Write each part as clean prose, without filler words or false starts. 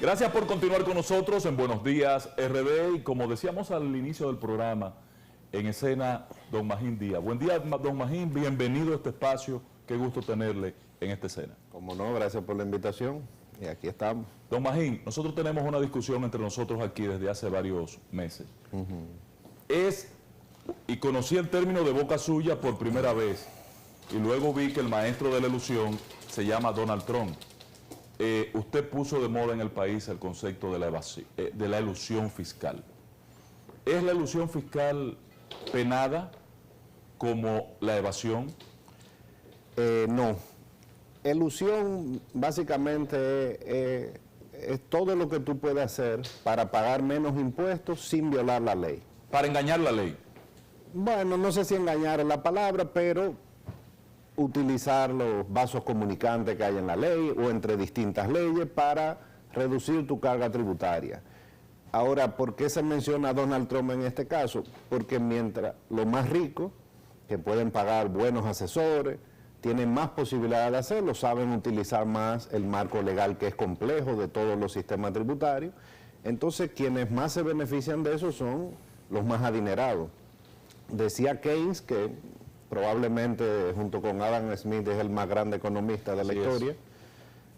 Gracias por continuar con nosotros en Buenos Días RD y como decíamos al inicio del programa, en escena don Magín Díaz. Buen día, don Magín, bienvenido a este espacio, qué gusto tenerle en esta escena. Como no, gracias por la invitación y aquí estamos. Don Magín, nosotros tenemos una discusión entre nosotros aquí desde hace varios meses. Y conocí el término de boca suya por primera vez y luego vi que el maestro de la ilusión se llama Donald Trump. Usted puso de moda en el país el concepto de la elusión fiscal. ¿Es la elusión fiscal penada como la evasión? No. Elusión básicamente es todo lo que tú puedes hacer para pagar menos impuestos sin violar la ley. Para engañar la ley. Bueno, no sé si engañar es la palabra, pero utilizar los vasos comunicantes que hay en la ley o entre distintas leyes para reducir tu carga tributaria. Ahora, ¿por qué se menciona a Donald Trump en este caso? Porque mientras los más ricos, que pueden pagar buenos asesores, tienen más posibilidades de hacerlo, saben utilizar más el marco legal que es complejo de todos los sistemas tributarios, entonces quienes más se benefician de eso son los más adinerados. Decía Keynes, que probablemente junto con Adam Smith es el más grande economista de la historia,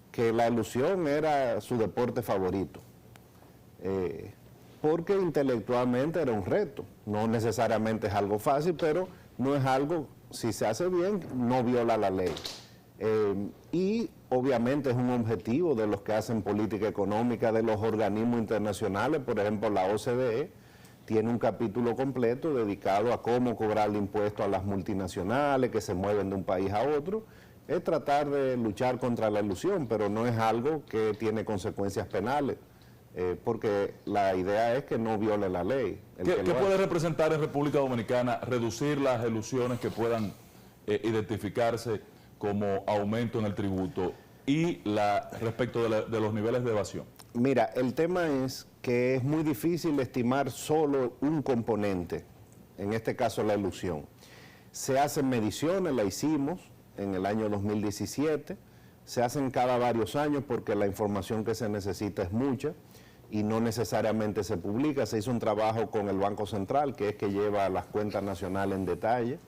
que la elusión era su deporte favorito. Porque intelectualmente era un reto, no necesariamente es algo fácil, pero no es algo, si se hace bien, no viola la ley. Y obviamente es un objetivo de los que hacen política económica, de los organismos internacionales, por ejemplo la OCDE, tiene un capítulo completo dedicado a cómo cobrar el impuesto a las multinacionales que se mueven de un país a otro. Es tratar de luchar contra la elusión, pero no es algo que tiene consecuencias penales. Porque la idea es que no viole la ley. ¿Qué puede representar en República Dominicana reducir las elusiones que puedan identificarse como aumento en el tributo y respecto de los niveles de evasión? Mira, el tema es que es muy difícil estimar solo un componente, en este caso la elusión. Se hacen mediciones, la hicimos en el año 2017, se hacen cada varios años porque la información que se necesita es mucha y no necesariamente se publica. Se hizo un trabajo con el Banco Central, que es que lleva las cuentas nacionales en detalle,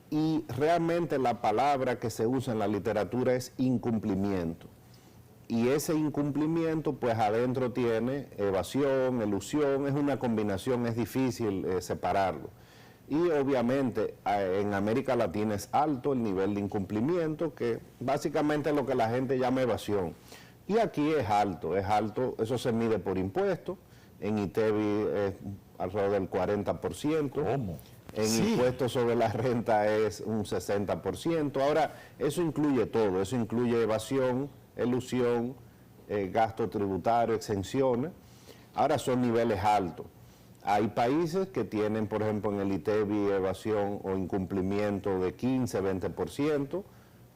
y realmente la palabra que se usa en la literatura es incumplimiento. Y ese incumplimiento, pues adentro tiene evasión, elusión, es una combinación, es difícil separarlo. Y obviamente en América Latina es alto el nivel de incumplimiento, que básicamente es lo que la gente llama evasión. Y aquí es alto, eso se mide por impuestos, en ITEVI es alrededor del 40%. ¿Cómo? En impuestos sobre la renta es un 60%. Ahora, eso incluye todo, eso incluye evasión, elusión, gasto tributario, exenciones. Ahora son niveles altos. Hay países que tienen, por ejemplo, en el ITEVI evasión o incumplimiento de 15, 20%,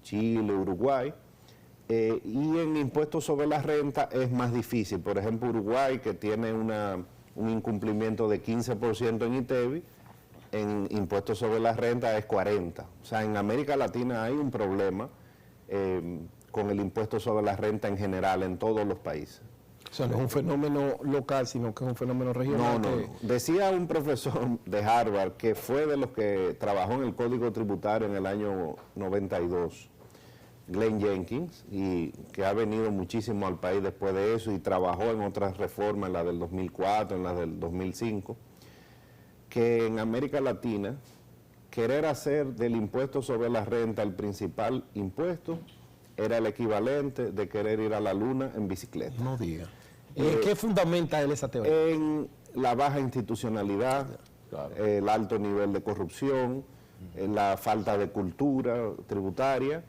Chile, Uruguay. Y en impuestos sobre la renta es más difícil. Por ejemplo, Uruguay, que tiene un incumplimiento de 15% en ITEVI, en impuestos sobre la renta es 40%. O sea, en América Latina hay un problema con el impuesto sobre la renta en general en todos los países. O sea, no es un fenómeno local, sino que es un fenómeno regional. No. Decía un profesor de Harvard que fue de los que trabajó en el Código Tributario en el año 92, Glenn Jenkins, y que ha venido muchísimo al país después de eso y trabajó en otras reformas, en la del 2004, en la del 2005, que en América Latina querer hacer del impuesto sobre la renta el principal impuesto era el equivalente de querer ir a la luna en bicicleta. No diga. ¿En qué fundamenta él esa teoría? En la baja institucionalidad, Claro. El alto nivel de corrupción, la falta de cultura tributaria,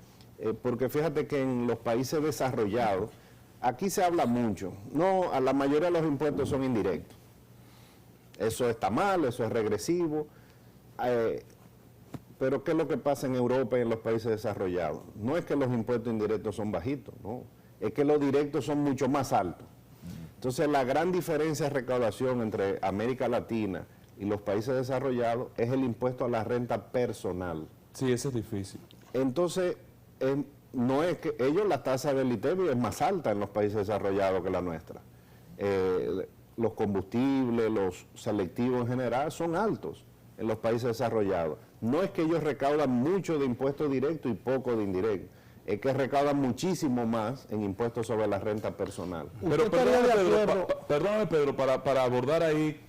porque fíjate que en los países desarrollados, aquí se habla mucho, no, a la mayoría de los impuestos son indirectos. Eso está mal, eso es regresivo. Pero ¿qué es lo que pasa en Europa y en los países desarrollados? No es que los impuestos indirectos son bajitos, no. Es que los directos son mucho más altos. Entonces, la gran diferencia de recaudación entre América Latina y los países desarrollados es el impuesto a la renta personal. Sí, eso es difícil. Entonces, no es que ellos, la tasa del ITEVI es más alta en los países desarrollados que la nuestra. Los combustibles, los selectivos en general son altos en los países desarrollados. No es que ellos recaudan mucho de impuestos directos y poco de indirectos, es que recaudan muchísimo más en impuestos sobre la renta personal. Pero perdóname, Pedro, para abordar ahí,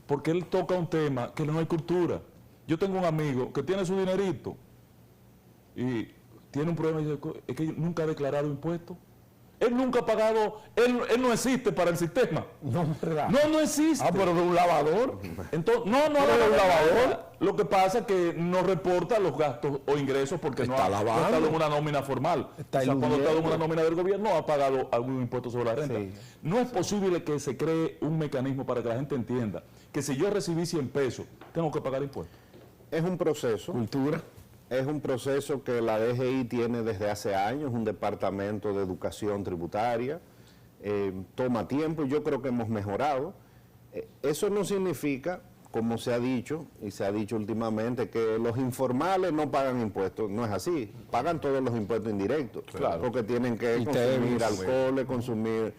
porque él toca un tema que no hay cultura. Yo tengo un amigo que tiene su dinerito y tiene un problema y dice, es que nunca ha declarado impuestos. Él nunca ha pagado, él no existe para el sistema. No, ¿verdad? No existe. Ah, pero de un lavador. Entonces, no de un lavador. Lo que pasa es que no reporta los gastos o ingresos porque no ha estado en una nómina formal. Cuando ha estado en una nómina del gobierno ha pagado algún impuesto sobre la renta. Sí. No es posible que se cree un mecanismo para que la gente entienda que si yo recibí 100 pesos, tengo que pagar impuestos. Es un proceso. Cultura. Es un proceso que la DGI tiene desde hace años, un departamento de educación tributaria, toma tiempo, yo creo que hemos mejorado. Eso no significa, como se ha dicho, y se ha dicho últimamente, que los informales no pagan impuestos, no es así, pagan todos los impuestos indirectos, claro, porque tienen que consumir alcohol, consumir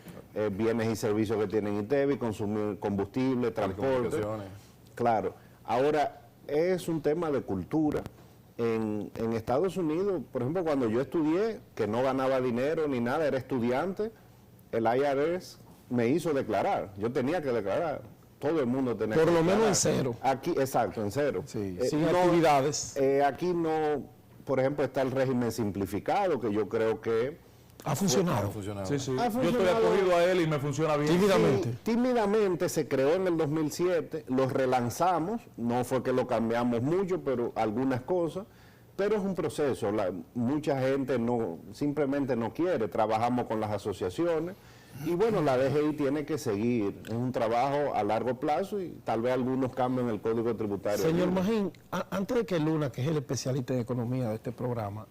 bienes y servicios que tienen ITEVI, consumir combustible, transporte. Claro, ahora es un tema de cultura. En Estados Unidos, por ejemplo, cuando yo estudié, que no ganaba dinero ni nada, era estudiante, el IRS me hizo declarar. Yo tenía que declarar. Todo el mundo tenía que declarar. Por lo menos en cero. Aquí, exacto, en cero. Sí, sin actividades. Aquí no, por ejemplo, está el régimen simplificado, que yo creo que... ¿Ha funcionado? Sí. Yo estoy acogido a él y me funciona bien. Tímidamente. Sí, tímidamente se creó en el 2007, lo relanzamos, no fue que lo cambiamos mucho, pero algunas cosas, pero es un proceso, mucha gente simplemente no quiere, trabajamos con las asociaciones y bueno, la DGI tiene que seguir, es un trabajo a largo plazo y tal vez algunos cambios en el Código Tributario. Señor Magín, antes de que Luna, que es el especialista en economía de este programa,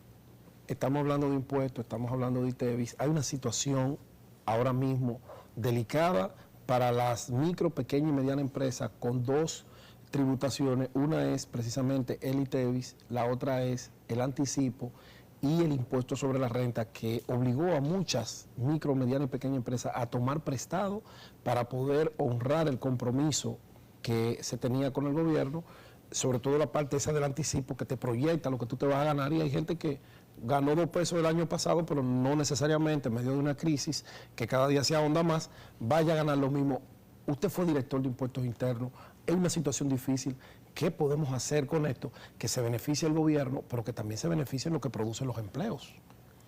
estamos hablando de impuestos, estamos hablando de ITEVIS, hay una situación ahora mismo delicada para las micro, pequeñas y medianas empresas con dos tributaciones. Una es precisamente el ITEVIS, la otra es el anticipo y el impuesto sobre la renta, que obligó a muchas micro, medianas y pequeñas empresas a tomar prestado para poder honrar el compromiso que se tenía con el gobierno, sobre todo la parte esa del anticipo que te proyecta lo que tú te vas a ganar, y hay gente que ganó 2 pesos el año pasado, pero no necesariamente en medio de una crisis que cada día se ahonda más, vaya a ganar lo mismo. Usted fue director de impuestos internos, es una situación difícil. ¿Qué podemos hacer con esto? Que se beneficie el gobierno, pero que también se beneficie lo que producen los empleos.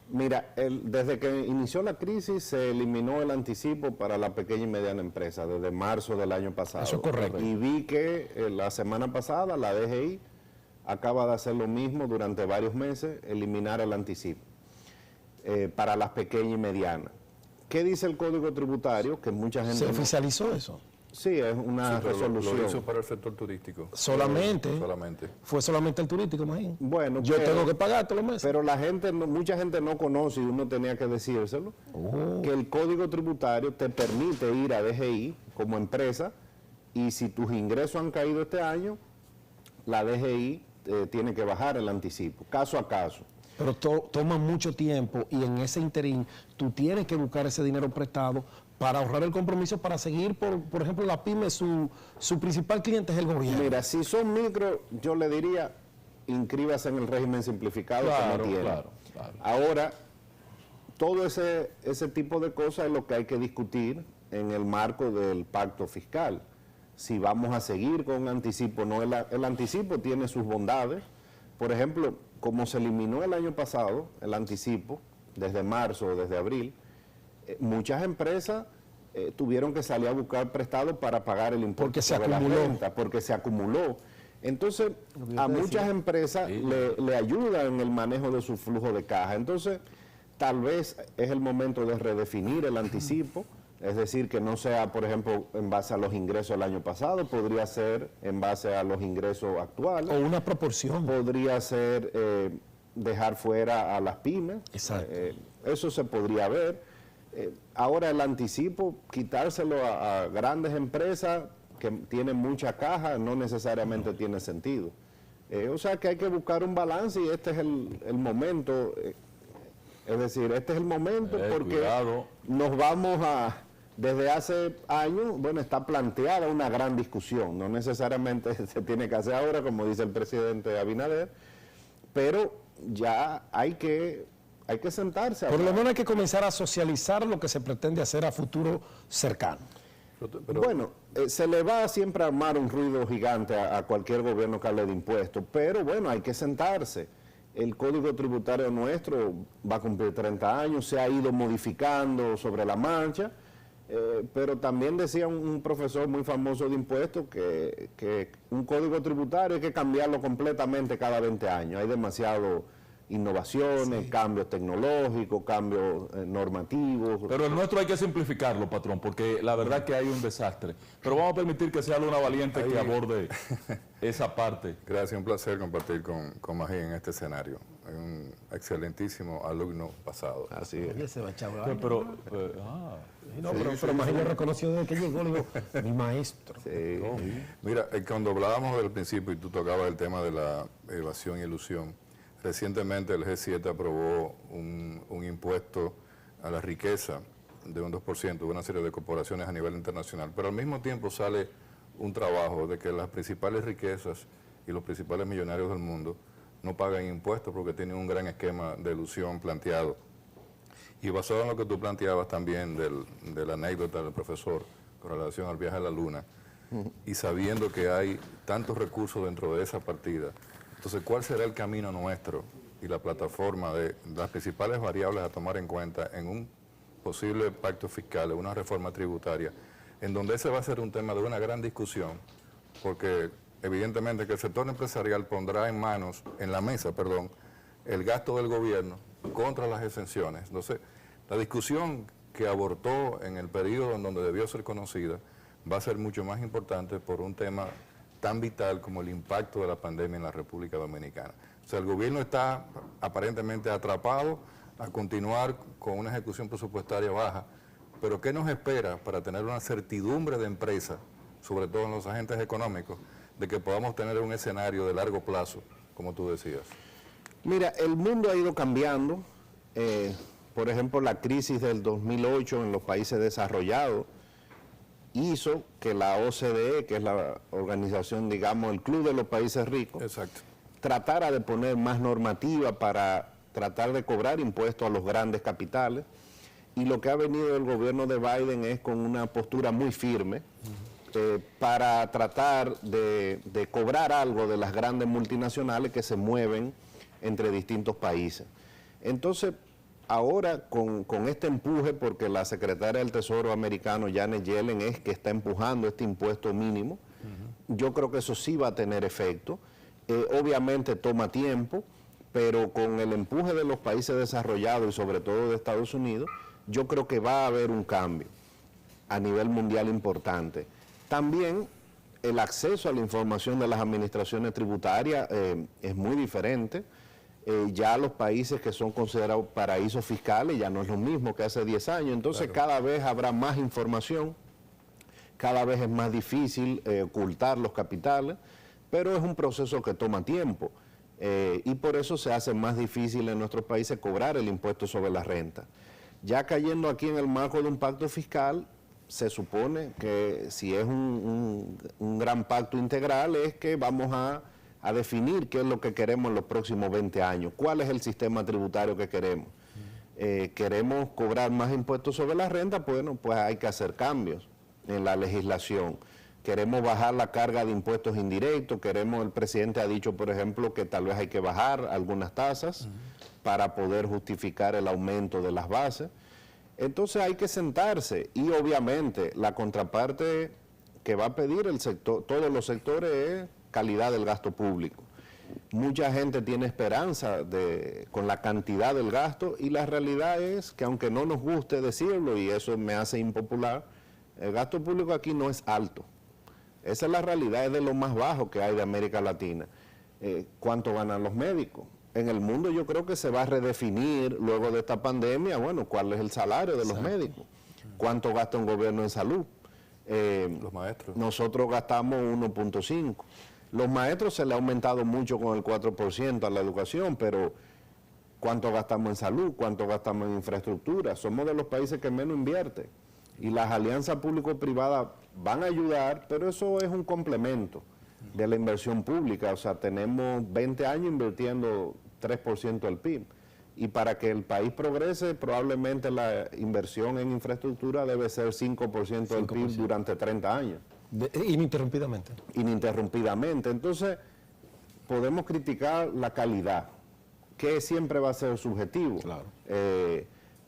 Mira, desde que inició la crisis se eliminó el anticipo para la pequeña y mediana empresa, desde marzo del año pasado. Eso es correcto. Y vi que la semana pasada la DGI acaba de hacer lo mismo durante varios meses, eliminar el anticipo para las pequeñas y medianas. ¿Qué dice el Código Tributario? Que mucha gente... ¿Se oficializó eso? Sí, es una resolución. Lo hizo para el sector turístico. Solamente. Fue solamente el turístico, imagínate. Bueno, yo tengo que pagar todos los meses. Pero la gente, mucha gente no conoce, y uno tenía que decírselo, que el Código Tributario te permite ir a DGI como empresa, y si tus ingresos han caído este año, la DGI tiene que bajar el anticipo, caso a caso. Pero toma mucho tiempo, y en ese interín tú tienes que buscar ese dinero prestado para ahorrar el compromiso, para seguir, por ejemplo, la pyme, su principal cliente es el gobierno. Mira, si son micro, yo le diría, inscríbase en el régimen simplificado, claro, que no tiene. Claro. Ahora, todo ese tipo de cosas es lo que hay que discutir en el marco del pacto fiscal. Si vamos a seguir con anticipo, no, el anticipo tiene sus bondades. Por ejemplo, como se eliminó el año pasado el anticipo, desde marzo o desde abril, muchas empresas tuvieron que salir a buscar prestado para pagar el impuesto sobre la renta, porque se acumuló. Entonces, a muchas empresas le ayuda en el manejo de su flujo de caja. Entonces, tal vez es el momento de redefinir el anticipo, es decir, que no sea, por ejemplo, en base a los ingresos del año pasado, podría ser en base a los ingresos actuales. O una proporción. Podría ser dejar fuera a las pymes. Exacto. Eso se podría ver. Ahora el anticipo, quitárselo a grandes empresas que tienen mucha caja, no necesariamente tiene sentido. O sea que hay que buscar un balance y este es el momento. Es decir, este es el momento porque cuidado. nos vamos a... Desde hace años, bueno, está planteada una gran discusión. No necesariamente se tiene que hacer ahora, como dice el presidente Abinader, pero ya hay que sentarse. Por lo menos hay que comenzar a socializar lo que se pretende hacer a futuro cercano. Bueno, se le va siempre a armar un ruido gigante a cualquier gobierno que hable de impuestos, pero bueno, hay que sentarse. El Código Tributario nuestro va a cumplir 30 años, se ha ido modificando sobre la marcha, pero también decía un profesor muy famoso de impuestos que un Código Tributario hay que cambiarlo completamente cada 20 años. Hay demasiado innovaciones, cambios tecnológicos, cambios normativos. Pero el nuestro hay que simplificarlo, patrón, porque la verdad que hay un desastre. Pero vamos a permitir que sea Luna Valiente que aborde esa parte. Gracias, un placer compartir con Magín en este escenario. Es un excelentísimo alumno pasado. Así es. Oye, se va a echar Pero pero Magín lo reconoció desde que llegó, le digo, mi maestro. Sí. Mira, cuando hablábamos del principio y tú tocabas el tema de la evasión y elusión, recientemente el G7 aprobó un impuesto a la riqueza de un 2% de una serie de corporaciones a nivel internacional, pero al mismo tiempo sale un trabajo de que las principales riquezas y los principales millonarios del mundo no pagan impuestos porque tienen un gran esquema de elusión planteado. Y basado en lo que tú planteabas también de la anécdota del profesor con relación al viaje a la Luna, y sabiendo que hay tantos recursos dentro de esa partida, entonces, ¿cuál será el camino nuestro y la plataforma de las principales variables a tomar en cuenta en un posible pacto fiscal, en una reforma tributaria, en donde ese va a ser un tema de una gran discusión, porque evidentemente que el sector empresarial pondrá en la mesa, el gasto del gobierno contra las exenciones? Entonces, la discusión que abortó en el periodo en donde debió ser conocida va a ser mucho más importante por un tema tan vital como el impacto de la pandemia en la República Dominicana. O sea, el gobierno está aparentemente atrapado a continuar con una ejecución presupuestaria baja, pero ¿qué nos espera para tener una certidumbre de empresa, sobre todo en los agentes económicos, de que podamos tener un escenario de largo plazo, como tú decías? Mira, el mundo ha ido cambiando. Por ejemplo, la crisis del 2008 en los países desarrollados hizo que la OCDE, que es la organización, digamos, el club de los países ricos, Exacto, tratara de poner más normativa para tratar de cobrar impuestos a los grandes capitales. Y lo que ha venido el gobierno de Biden es con una postura muy firme para tratar de cobrar algo de las grandes multinacionales que se mueven entre distintos países. Entonces, ahora con este empuje, porque la secretaria del Tesoro americano, Janet Yellen, es que está empujando este impuesto mínimo, yo creo que eso sí va a tener efecto. Obviamente toma tiempo, pero con el empuje de los países desarrollados y sobre todo de Estados Unidos, yo creo que va a haber un cambio a nivel mundial importante. También el acceso a la información de las administraciones tributarias es muy diferente. Ya los países que son considerados paraísos fiscales ya no es lo mismo que hace 10 años, entonces cada vez habrá más información, cada vez es más difícil ocultar los capitales, pero es un proceso que toma tiempo y por eso se hace más difícil en nuestros países cobrar el impuesto sobre la renta. Ya cayendo aquí en el marco de un pacto fiscal, se supone que si es un gran pacto integral es que vamos a definir qué es lo que queremos en los próximos 20 años, cuál es el sistema tributario que queremos. Queremos cobrar más impuestos sobre la renta, bueno, pues hay que hacer cambios en la legislación. Queremos bajar la carga de impuestos indirectos, el presidente ha dicho, por ejemplo, que tal vez hay que bajar algunas tasas para poder justificar el aumento de las bases. Entonces hay que sentarse y obviamente la contraparte que va a pedir el sector, todos los sectores es calidad del gasto público. Mucha gente tiene esperanza con la cantidad del gasto y la realidad es que aunque no nos guste decirlo y eso me hace impopular, el gasto público aquí no es alto. Esa es la realidad, es de lo más bajo que hay de América Latina. ¿Cuánto ganan los médicos? En el mundo yo creo que se va a redefinir luego de esta pandemia, bueno, cuál es el salario de los médicos, cuánto gasta un gobierno en salud. los maestros. Nosotros gastamos 1.5. Los maestros se le ha aumentado mucho con el 4% a la educación, pero ¿cuánto gastamos en salud? ¿Cuánto gastamos en infraestructura? Somos de los países que menos invierte. Y las alianzas público-privadas van a ayudar, pero eso es un complemento de la inversión pública. O sea, tenemos 20 años invirtiendo 3% del PIB. Y para que el país progrese, probablemente la inversión en infraestructura debe ser 5% del PIB durante 30 años. Ininterrumpidamente. Ininterrumpidamente. Entonces, podemos criticar la calidad, que siempre va a ser subjetivo. Claro.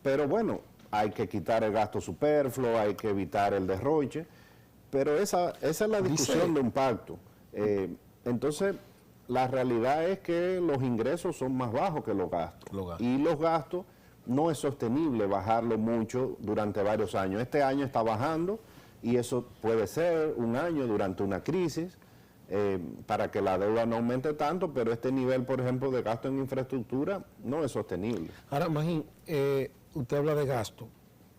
Pero bueno, hay que quitar el gasto superfluo, hay que evitar el derroche, pero esa es la discusión de un pacto. Entonces, la realidad es que los ingresos son más bajos que los gastos. Y los gastos no es sostenible bajarlo mucho durante varios años. Este año está bajando y eso puede ser un año durante una crisis para que la deuda no aumente tanto, pero este nivel, por ejemplo, de gasto en infraestructura no es sostenible. Ahora, Magín, usted habla de gasto.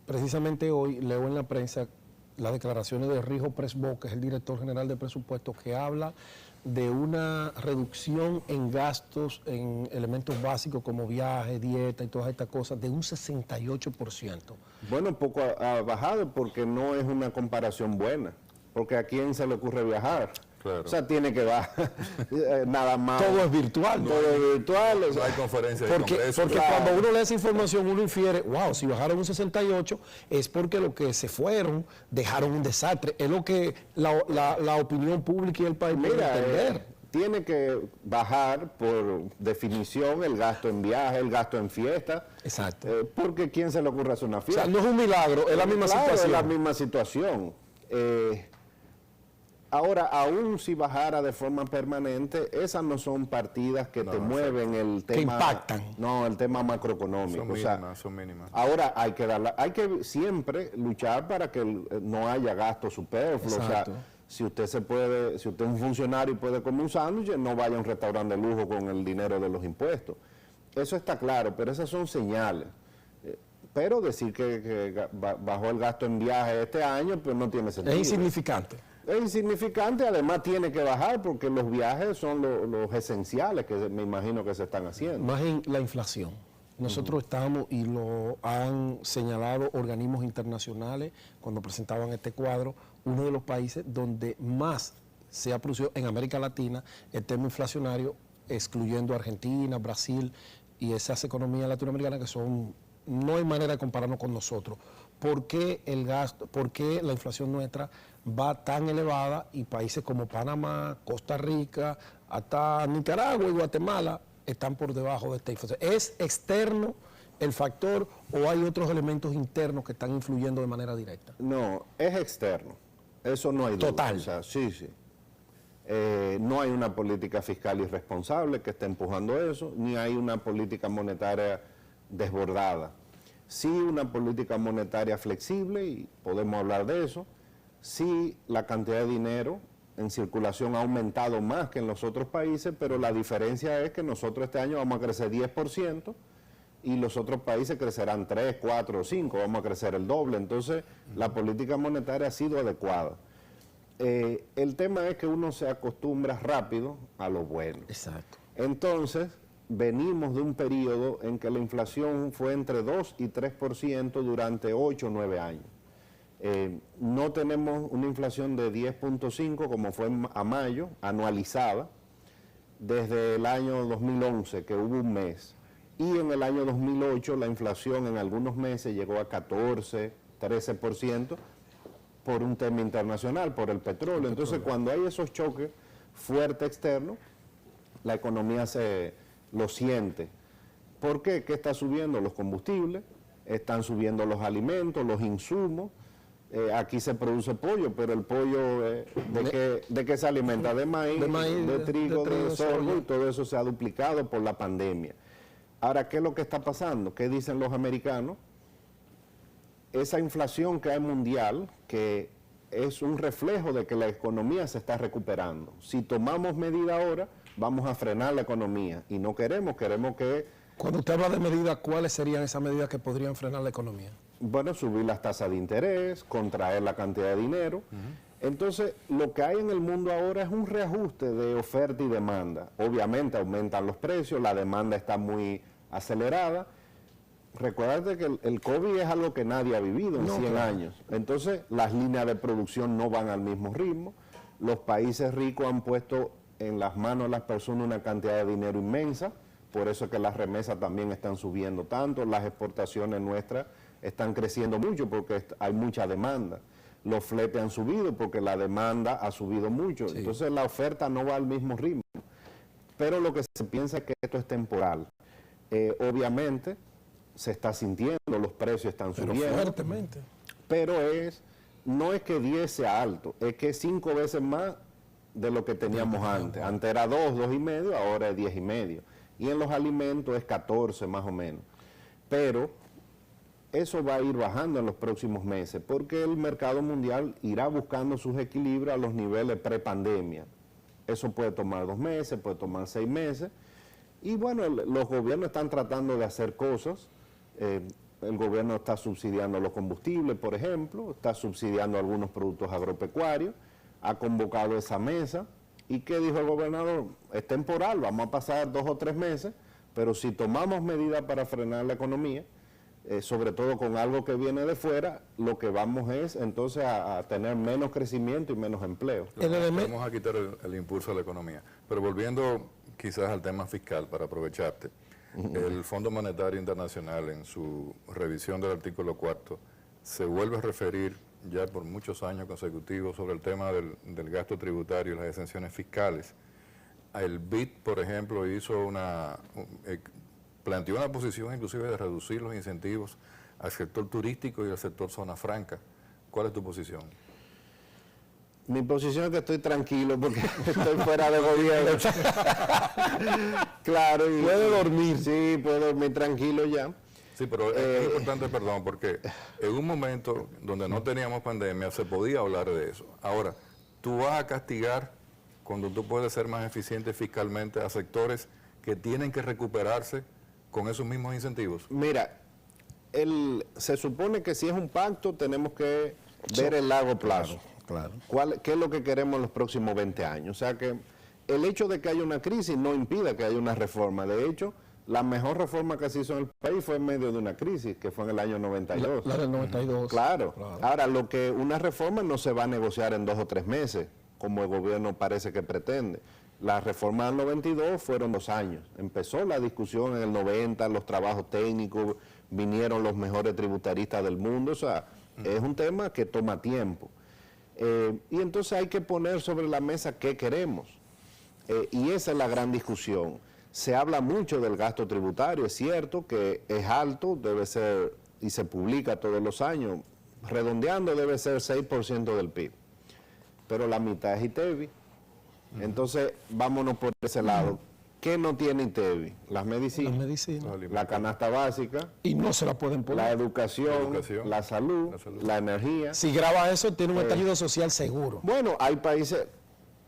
Precisamente hoy leo en la prensa las declaraciones de Rijo Presbo, que es el director general de presupuestos, que habla de una reducción en gastos en elementos básicos como viajes, dieta y todas estas cosas de un 68%. Bueno, poco ha bajado porque no es una comparación buena, porque a quién se le ocurre viajar. Claro. O sea, tiene que bajar nada más. Todo es virtual. Todo es virtual. O sea, No hay conferencias de Porque congreso. cuando uno lee esa información, uno infiere, wow, si bajaron un 68, es porque los que se fueron dejaron un desastre. Es lo que la opinión pública y el país pueden entender. Tiene que bajar, por definición, el gasto en viaje, el gasto en fiesta. Exacto. Porque ¿quién se le ocurre hacer una O fiesta? sea, no es un milagro, es la misma Claro, situación. es la misma situación. Ahora, aún si bajara de forma permanente, esas no son partidas que te mueven el tema. Que impactan. No, el tema macroeconómico. Son o sea, mínimas, son mínimas. ahora hay que siempre luchar para que no haya gasto superfluo. O sea, Exacto. si usted es un funcionario y puede comer un sándwich, no vaya a un restaurante de lujo con el dinero de los impuestos. Eso está claro, pero esas son señales. Pero decir que bajó el gasto en viajes este año, pues no tiene sentido. Es insignificante. Es insignificante, además tiene que bajar porque los viajes son los esenciales que me imagino que se están haciendo. Más en la inflación. Nosotros estamos, y lo han señalado organismos internacionales cuando presentaban este cuadro, uno de los países donde más se ha producido en América Latina el tema inflacionario, excluyendo Argentina, Brasil y esas economías latinoamericanas que son, no hay manera de compararnos con nosotros. ¿Por qué la inflación nuestra va tan elevada y países como Panamá, Costa Rica, hasta Nicaragua y Guatemala están por debajo de esta inflación? ¿Es externo el factor o hay otros elementos internos que están influyendo de manera directa? No, es externo. Eso no hay duda. Total. O sea, sí. No hay una política fiscal irresponsable que esté empujando eso, ni hay una política monetaria desbordada. Sí, una política monetaria flexible, y podemos hablar de eso. Sí, la cantidad de dinero en circulación ha aumentado más que en los otros países, pero la diferencia es que nosotros este año vamos a crecer 10% y los otros países crecerán 3, 4 o 5, vamos a crecer el doble. Entonces, la política monetaria ha sido adecuada. El tema es que uno se acostumbra rápido a lo bueno. Exacto. Entonces, venimos de un periodo en que la inflación fue entre 2 y 3% durante 8 o 9 años. No tenemos una inflación de 10.5 como fue a mayo, anualizada, desde el año 2011, que hubo un mes. Y en el año 2008 la inflación en algunos meses llegó a 14, 13% por un tema internacional, por el petróleo. Entonces, cuando hay esos choques fuertes externos, la economía lo siente. ¿Por qué? ¿Qué está subiendo? Los combustibles, están subiendo los alimentos, los insumos. Aquí se produce pollo, pero el pollo, ¿de qué se alimenta? De maíz, de trigo, de sorgo, y todo eso se ha duplicado por la pandemia. Ahora, ¿qué es lo que está pasando? ¿Qué dicen los americanos? Esa inflación que hay mundial, que es un reflejo de que la economía se está recuperando. Si tomamos medidas ahora, vamos a frenar la economía, y no queremos que... Cuando usted habla de medidas, ¿cuáles serían esas medidas que podrían frenar la economía? Bueno, subir las tasas de interés, contraer la cantidad de dinero, Entonces, lo que hay en el mundo ahora es un reajuste de oferta y demanda. Obviamente aumentan los precios, la demanda está muy acelerada. Recuérdate que el COVID es algo que nadie ha vivido en 100 años. Entonces, las líneas de producción no van al mismo ritmo. Los países ricos han puesto en las manos de las personas una cantidad de dinero inmensa. Por eso es que las remesas también están subiendo tanto. Las exportaciones nuestras están creciendo mucho porque hay mucha demanda. Los fletes han subido porque la demanda ha subido mucho. Sí. Entonces, la oferta no va al mismo ritmo. Pero lo que se piensa es que esto es temporal. Obviamente, se está sintiendo, los precios están subiendo. Fuertemente. Pero no es que 10 sea alto, es que 5 veces más de lo que teníamos antes. Antes era 2, 2,5, ahora es 10,5. Y en los alimentos es 14 más o menos. Pero eso va a ir bajando en los próximos meses, porque el mercado mundial irá buscando sus equilibrios a los niveles prepandemia. Eso puede tomar 2 meses, puede tomar 6 meses. Y bueno, los gobiernos están tratando de hacer cosas. El gobierno está subsidiando los combustibles, por ejemplo, está subsidiando algunos productos agropecuarios, ha convocado esa mesa. ¿Y qué dijo el gobernador? Es temporal, vamos a pasar 2 o 3 meses, pero si tomamos medidas para frenar la economía, sobre todo con algo que viene de fuera, lo que vamos es entonces a tener menos crecimiento y menos empleo. Vamos a quitar el impulso a la economía. Pero volviendo quizás al tema fiscal, para aprovecharte, el Fondo Monetario Internacional en su revisión del artículo 4 se vuelve a referir ya por muchos años consecutivos sobre el tema del gasto tributario y las exenciones fiscales. El BID, por ejemplo, planteó una posición inclusive de reducir los incentivos al sector turístico y al sector zona franca. ¿Cuál es tu posición? Mi posición es que estoy tranquilo porque estoy fuera de gobierno. Claro. Y puede dormir. Sí, puedo dormir tranquilo ya. Sí, pero es importante, perdón, porque en un momento donde no teníamos pandemia se podía hablar de eso. Ahora, tú vas a castigar cuando tú puedes ser más eficiente fiscalmente a sectores que tienen que recuperarse con esos mismos incentivos. Mira, se supone que si es un pacto tenemos que ver el largo plazo. Claro. ¿Qué es lo que queremos en los próximos 20 años? O sea que el hecho de que haya una crisis no impide que haya una reforma. De hecho, la mejor reforma que se hizo en el país fue en medio de una crisis, que fue en el año 92. La del 92. Claro. Ahora, una reforma no se va a negociar en 2 o 3 meses, como el gobierno parece que pretende. La reforma del 92 fueron 2 años. Empezó la discusión en el 90, los trabajos técnicos, vinieron los mejores tributaristas del mundo. O sea, es un tema que toma tiempo. Y entonces hay que poner sobre la mesa qué queremos. Y esa es la gran discusión. Se habla mucho del gasto tributario, es cierto que es alto, debe ser, y se publica todos los años, redondeando debe ser 6% del PIB. Pero la mitad es ITEVI. Entonces, vámonos por ese lado. ¿Qué no tiene ITEVI? Las medicinas, la canasta básica. Y no se la pueden poner. La educación, la salud, la energía. Si graba eso, tiene un estallido social seguro. Bueno, hay países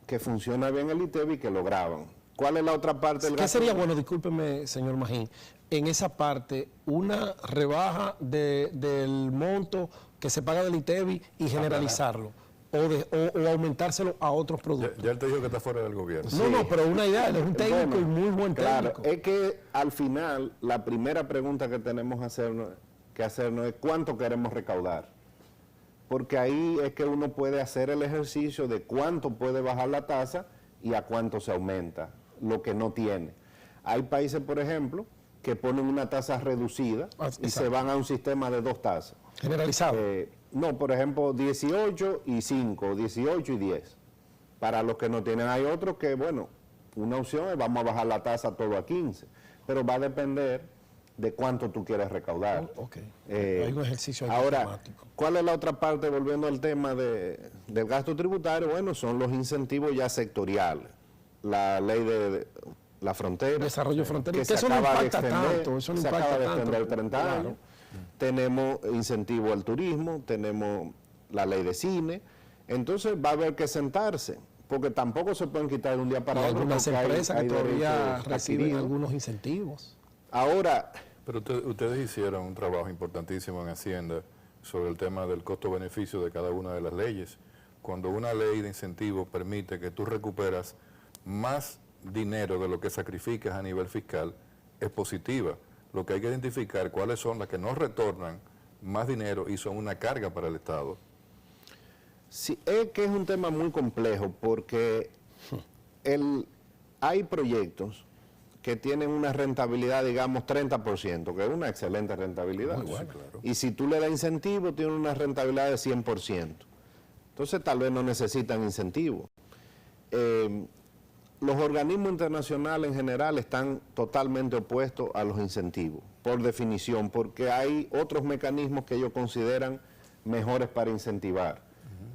que funciona bien el ITEVI que lo graban. ¿Cuál es la otra parte del gasto? ¿Qué sería bueno, discúlpeme, señor Magín, en esa parte, una rebaja del monto que se paga del ITEVI y generalizarlo? O aumentárselo a otros productos. Ya él te dijo que está fuera del gobierno. No, pero una idea, él es un técnico y muy buen técnico. Claro, es que al final la primera pregunta que tenemos que hacernos es cuánto queremos recaudar. Porque ahí es que uno puede hacer el ejercicio de cuánto puede bajar la tasa y a cuánto se aumenta, lo que no tiene. Hay países, por ejemplo, que ponen una tasa reducida y se van a un sistema de 2 tasas. Generalizado. No, por ejemplo, 18 y 5, 18 y 10. Para los que no tienen, hay otros que, bueno, una opción es vamos a bajar la tasa todo a 15, pero va a depender de cuánto tú quieres recaudar. Hay un ejercicio ahora, automático. ¿Cuál es la otra parte, volviendo al tema del gasto tributario? Bueno, son los incentivos ya sectoriales. La ley de la frontera. Desarrollo fronterizo. Que eso no impacta tanto. Eso no se acaba de tanto. extender 30 años. Tenemos incentivo al turismo, tenemos la ley de cine. Entonces va a haber que sentarse, porque tampoco se pueden quitar de un día para otro. Algunas empresas que todavía reciben algunos incentivos. Ahora... Pero ustedes hicieron un trabajo importantísimo en Hacienda sobre el tema del costo-beneficio de cada una de las leyes. cuando una ley de incentivos permite que tú recuperas más dinero de lo que sacrificas a nivel fiscal, es positiva. Lo que hay que identificar cuáles son las que no retornan más dinero y son una carga para el Estado. Sí, es que es un tema muy complejo porque hay proyectos que tienen una rentabilidad, digamos, 30%, que es una excelente rentabilidad. Muy bueno. Sí, claro. Y si tú le das incentivo, tiene una rentabilidad de 100%. Entonces, tal vez no necesitan incentivo. Los organismos internacionales en general están totalmente opuestos a los incentivos, por definición, porque hay otros mecanismos que ellos consideran mejores para incentivar.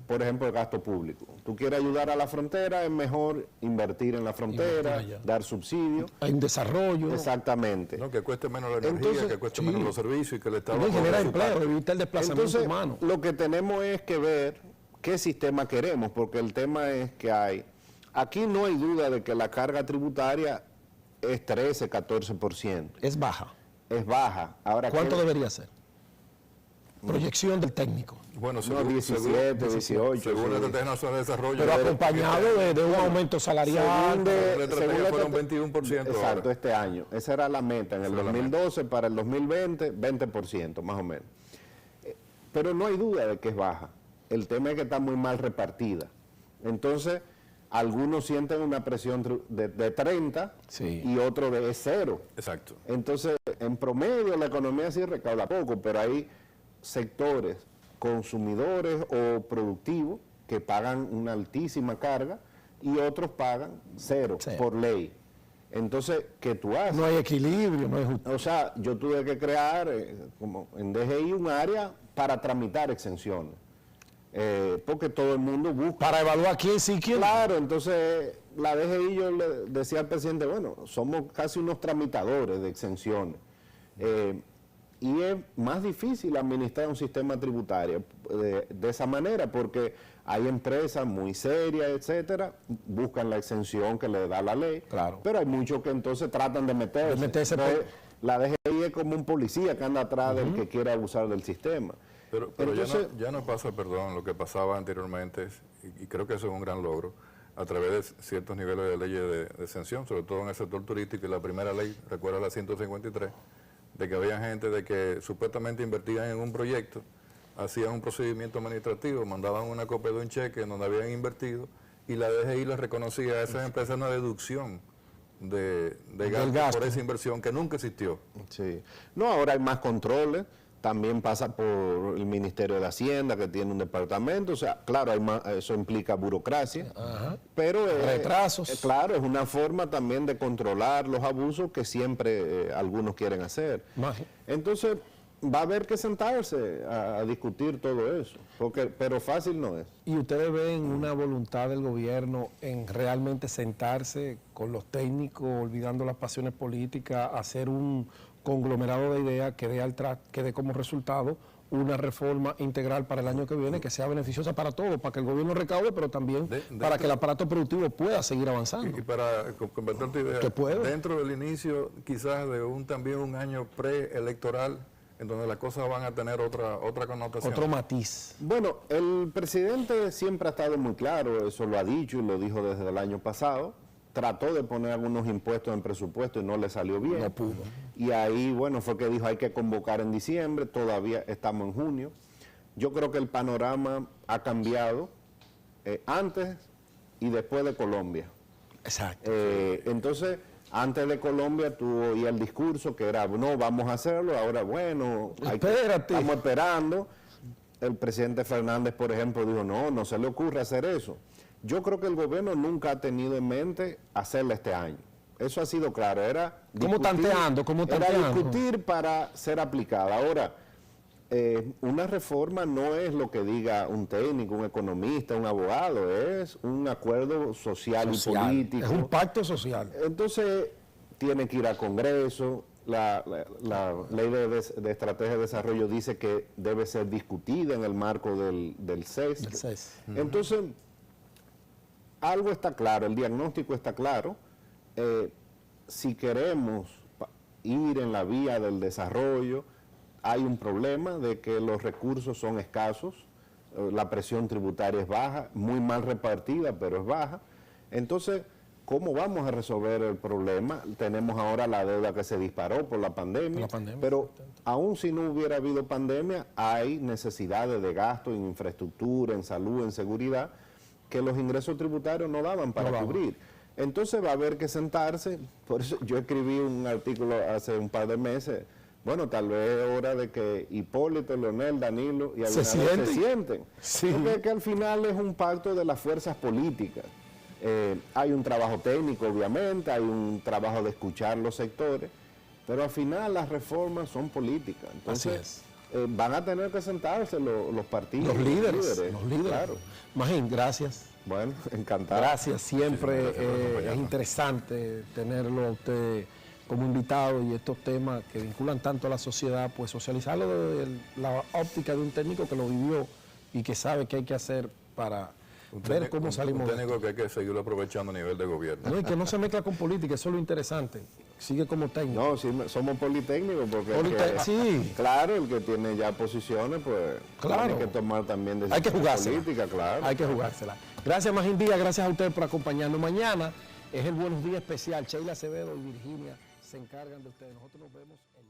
Por ejemplo, el gasto público. Tú quieres ayudar a la frontera, es mejor invertir en la frontera, dar subsidios. Hay un desarrollo. Exactamente. No, que cueste menos la energía, Entonces, que cueste sí. menos los servicios y que el Estado... No, y genera empleo, evita el desplazamiento Entonces, humano. lo que tenemos es que ver qué sistema queremos, porque el tema es que aquí no hay duda de que la carga tributaria es 13, 14%. Es baja. Es baja. Ahora, ¿Cuánto ¿qué? debería ser? Proyección del técnico. Bueno, No, 17, 18. según la sí. Estrategia Nacional de Desarrollo... Pero acompañado de un aumento salarial. Según la según estrategia la fueron estrate- 21% Exacto, ahora. este año. Esa era la meta. En el Esa era la 2012, para el 2020, 20%, más o menos. Pero no hay duda de que es baja. El tema es que está muy mal repartida. Entonces, algunos sienten una presión de 30 Sí. y otros de 0. Exacto. Entonces, en promedio, la economía sí recauda poco, pero hay sectores consumidores o productivos que pagan una altísima carga y otros pagan 0 Sí. por ley. Entonces, ¿qué tú haces? No hay equilibrio, no hay justicia. O sea, yo tuve que crear, como en DGI, un área para tramitar exenciones. Porque todo el mundo busca. Para evaluar quién sí, quién no. Claro, entonces la DGI, yo le decía al presidente, bueno, somos casi unos tramitadores de exenciones. Y es más difícil administrar un sistema tributario de esa manera, porque hay empresas muy serias, etcétera, buscan la exención que le da la ley, Claro. pero hay muchos que entonces tratan de meterse. De meterse Entonces, por- la DGI es como un policía que anda atrás del que quiere abusar del sistema. Pero Entonces, ya no pasa, perdón, lo que pasaba anteriormente, y creo que eso es un gran logro, a través de ciertos niveles de leyes de exención, sobre todo en el sector turístico, y la primera ley, recuerda la 153, de que había gente de que supuestamente invertían en un proyecto, hacían un procedimiento administrativo, mandaban una copia de un cheque en donde habían invertido, y la DGI les reconocía a esas empresas una deducción de gasto por esa inversión que nunca existió. sí. No, ahora hay más controles. También pasa por el Ministerio de Hacienda, que tiene un departamento. O sea, claro, eso implica burocracia. Ajá. Pero Retrasos. claro, es una forma también de controlar los abusos que siempre algunos quieren hacer. Imagínate. Entonces, va a haber que sentarse a discutir todo eso, pero fácil no es. ¿Y ustedes ven una voluntad del gobierno en realmente sentarse con los técnicos, olvidando las pasiones políticas, hacer un conglomerado de ideas que dé como resultado una reforma integral para el año que viene que sea beneficiosa para todos, para que el gobierno recaude, pero también para que el aparato productivo pueda seguir avanzando? Y para completar tu idea, Que pueda. dentro del inicio quizás de también un año preelectoral, en donde las cosas van a tener otra connotación. Otro matiz. Bueno, el presidente siempre ha estado muy claro, eso lo ha dicho y lo dijo desde el año pasado. Trató de poner algunos impuestos en presupuesto y no le salió bien. No pudo. Y ahí, bueno, fue que dijo hay que convocar en diciembre, todavía estamos en junio. Yo creo que el panorama ha cambiado antes y después de Colombia. Exacto. Entonces, antes de Colombia tú oías el discurso que era, no, vamos a hacerlo, ahora bueno, Espérate. estamos esperando. El presidente Fernández, por ejemplo, dijo, no se le ocurre hacer eso. Yo creo que el gobierno nunca ha tenido en mente hacerla este año. Eso ha sido claro, era ¿Cómo tanteando? Era discutir para ser aplicada. Ahora, una reforma no es lo que diga un técnico, un economista, un abogado, es un acuerdo social y político. Es un pacto social. Entonces, tiene que ir al Congreso. La ley de estrategia de desarrollo dice que debe ser discutida en el marco del CES. Del CES. Entonces, algo está claro, el diagnóstico está claro. Si queremos ir en la vía del desarrollo, hay un problema de que los recursos son escasos. la presión tributaria es baja, muy mal repartida, pero es baja. Entonces, ¿cómo vamos a resolver el problema? Tenemos ahora la deuda que se disparó por la pandemia, pero aún si no hubiera habido pandemia, hay necesidades de gasto en infraestructura, en salud, en seguridad, que los ingresos tributarios no daban para cubrir. Entonces va a haber que sentarse, por eso yo escribí un artículo hace un par de meses, bueno, tal vez es hora de que Hipólito, Leonel, Danilo y Abinader se sienten. Sí. Porque es que al final es un pacto de las fuerzas políticas. Hay un trabajo técnico, obviamente, hay un trabajo de escuchar los sectores, pero al final las reformas son políticas. Entonces, van a tener que sentarse los partidos. Los líderes. Claro. Magín, gracias. Bueno, encantado. Gracias, siempre Gracias por es acompañarnos. interesante tenerlo a usted como invitado y estos temas que vinculan tanto a la sociedad, pues socializarlo desde la óptica de un técnico que lo vivió y que sabe qué hay que hacer para ver cómo salimos Un de esto. técnico que hay que seguirlo aprovechando a nivel de gobierno. No, y que no se mezcla con política, eso es lo interesante. Sigue como técnico. No, sí, somos politécnicos porque Sí. claro, el que tiene ya posiciones, pues Claro. tiene que tomar también Hay que decisiones jugársela. políticas, claro. Hay que jugársela. Gracias, Magín Díaz, gracias a ustedes por acompañarnos. Mañana es el Buenos Días especial. Sheila Acevedo y Virginia se encargan de ustedes. Nosotros nos vemos el